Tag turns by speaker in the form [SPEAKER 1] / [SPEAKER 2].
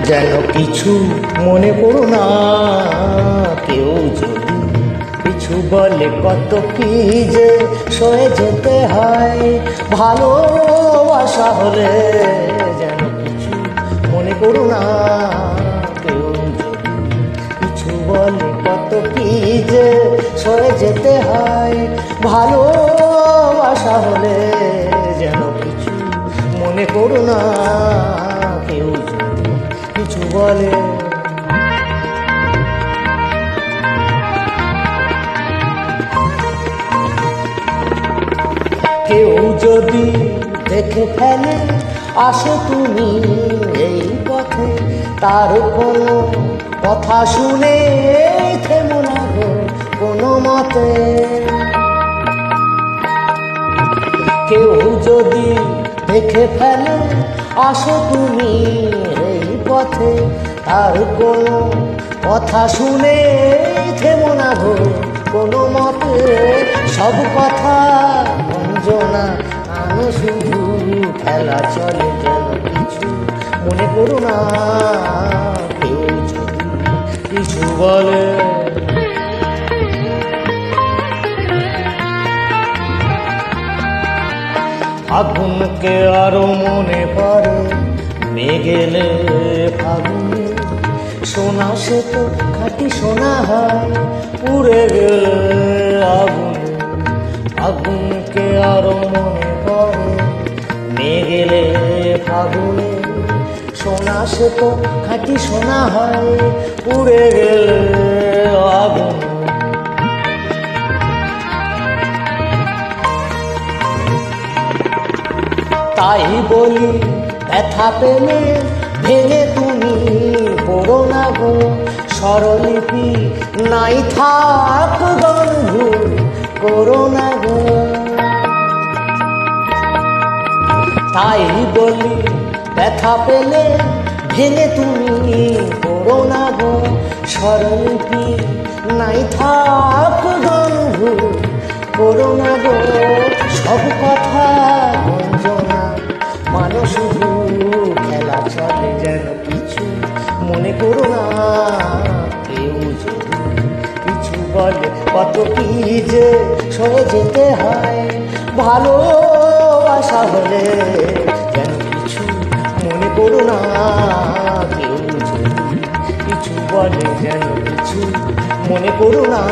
[SPEAKER 1] যেন কিছু মনে করো না, কেউ যদি কিছু বলে কত কি যে সয়ে যেতে হয়। ভালোবাসা হলে যেন কিছু মনে করো না, কেউ যদি কিছু বলে কত কি যে সয়ে যেতে হয়। ভালোবাসা হলে যেন কিছু মনে করো না, কেউ যদি কিছু বলে। কেউ যদি দেখে ফেলে আসো তুমি এই পথে, তার কোনো কথা শুনে থেমো না গো কোনো মতে। কেউ যদি দেখে ফেলে আসো তুমি এই পথে, তার কোনো কথা শুনে থেমো না গো কোনো মতে। সব কথা অঞ্জনা আনো শুধু খেলা চলে, যেন কিছু মনে করো না, কেউ যদি কিছু বলে। আগুনকে আরো মনে পড়ে মেঘেলে ফাগুনে, সোনা সে তো খাঁটি সোনা হয় পুড়ে গেলে আগুনে। আগুনকে আরো মনে পড়ে মেঘেলে ফাগুনে, সোনা সে তো খাঁটি সোনা হয় পুড়ে গেলে আগুনে। তাই বলি ব্যথা পেলে ভেঙে তুমি পড়ো না গো, স্বরলিপি নাই থাক গান ভুল করো না গো। তাই বলি ব্যথা পেলে ভেঙে তুমি পড়ো না গো, স্বরলিপি নাই থাক গান ভুল করো না গো। সব কথা অঞ্জনা মানো শুধু খেলা চলে, যেন কিছু মনে করো না, কেউ যদি কিছু বলে কত কি যে সয়ে যেতে হয়। ভালোবাসা হলে যেন কিছু মনে করো না, কেউ যদি কিছু বলে যেন কিছু মনে করো না।